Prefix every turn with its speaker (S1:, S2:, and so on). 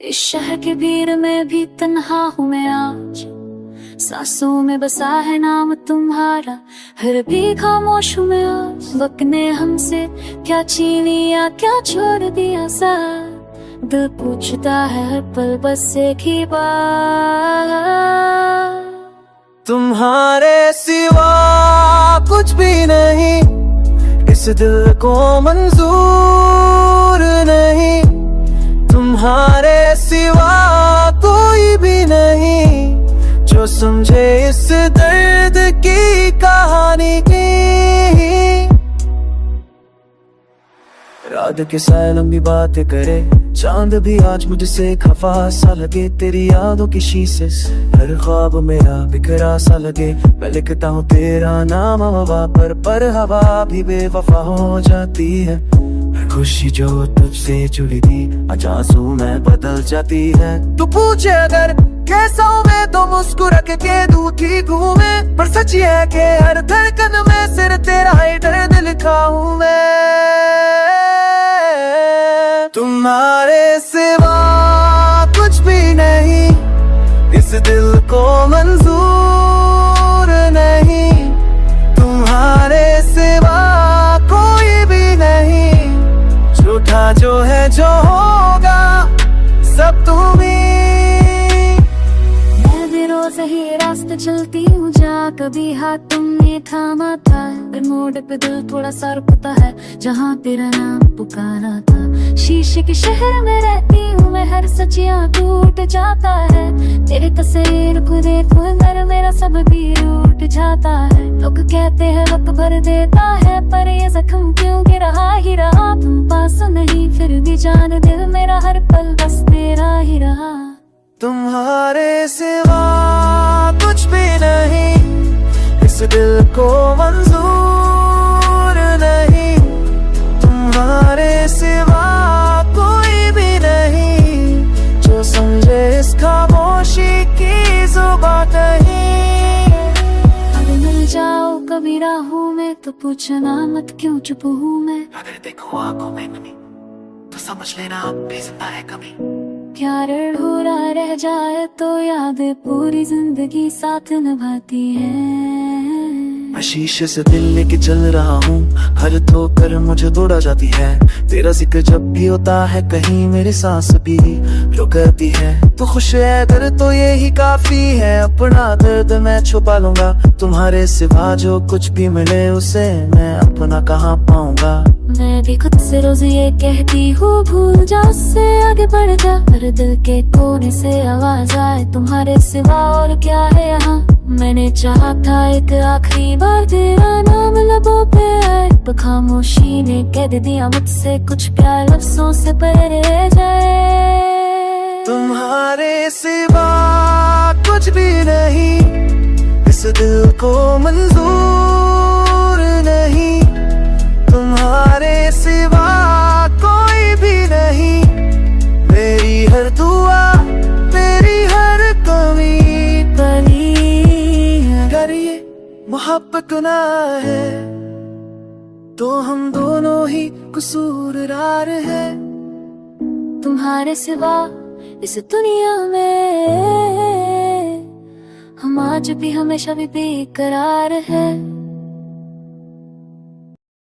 S1: इस शहर के भीड़ में भी तन्हा हूँ मैं आज, सांसों में बसा है नाम तुम्हारा, हर भी खामोश हूँ मैं आज। वक्त ने हमसे क्या छीन लिया, क्या छोड़ दिया साथ, दिल पूछता है हर पल बस एक ही बात,
S2: तुम्हारे सिवा कुछ भी नहीं, इस दिल को मंजूर नहीं, तुम्हारे सिवा कोई भी नहीं जो समझे इस दर्द की कहानी की। रात के साए लंबी बातें करे, चांद भी आज मुझसे खफा सा लगे, तेरी यादों की शीशे हर ख्वाब मेरा बिखरा सा लगे। मैं लिखता हूँ तेरा नाम हवा पर हवा भी बेवफा हो जाती है। हर खुशी जो तुझसे जुड़ी थी आज आंसू में बदल जाती है। तू पूछे अगर कैसा हूँ मैं तो मुस्कुरा के दूं ठीक हूँ मैं, पर सच ये है कि हर धड़कन में सिर्फ तेरा ही दर्द लिखा हूँ मैं। तुम्हारे सिवा कुछ भी नहीं, इस दिल को मंजूर नहीं, तुम्हारे सिवा कोई भी नहीं, झूठा जो है जो होगा सब तुम ही।
S1: मैं भी रोज ही रास्ते चलती हूँ जा, कभी हाथ तुमने थामा था, पर मोड़ पे दिल थोड़ा सा रुकता है जहाँ तेरा नाम पुकारा था। शीशे के शहर में रहती हूँ मैं, हर सचिया टूट जाता है, तेरे तस्वीर को देख कर मेरा सब भी रूठ जाता है। लोग कहते हैं वक्त भर देता है, पर ये जख्म क्यों कि रहा ही रहा, तुम पास नहीं फिर भी जान दिल मेरा हर पल बस तेरा ही रहा।
S2: तुम्हारे सिवा कुछ भी नहीं, इस दिल को मंजूर नहीं, तुम्हारे सिवा कोई भी नहीं जो समझे इस खामोशी की जुबान नहीं।
S1: अगर मिल जाओ कभी राहों में तो पूछना मत क्यों चुप हूँ मैं,
S2: अगर देखो आंखों में नमी तो समझ लेना अब भी जिंदा है कभी।
S1: प्यार अधूरा रह जाए तो याद पूरी जिंदगी साथ निभाती है।
S2: मैं शीशे से दिल लेके चल रहा हूँ, हर ठोकर मुझे दौड़ा जाती है, तेरा जिक्र जब भी होता है कहीं मेरी सांस भी रुकती है। तो खुश है अगर तो यही काफी है, अपना दर्द मैं छुपा लूंगा, तुम्हारे सिवा जो कुछ भी मिले उसे मैं अपना कहाँ पाऊंगा।
S1: मैं भी खुद से रोज ये कहती हूँ भूल जा उससे आगे बढ़ जा, पर दिल के कोने से आवाज आए तुम्हारे सिवा और क्या है यहाँ। मैंने चाहा था एक आखिरी बार तेरा नाम लबों पे आए, पर खामोशी ने कह दिया मुझसे कुछ प्यार लफ्जों से परे रह जाए।
S2: तुम्हारे सिवा कुछ भी नहीं, इस दिल को मंजूर नहीं, तुम्हारे सिवा कोई भी नहीं, मेरी हर दुआ मेरी हर कमी बनी। अगर ये मोहब्बत गुनाह है तो हम दोनों ही कसूरवार है।
S1: तुम्हारे सिवा इस दुनिया में हम आज भी हमेशा भी बेकरार है।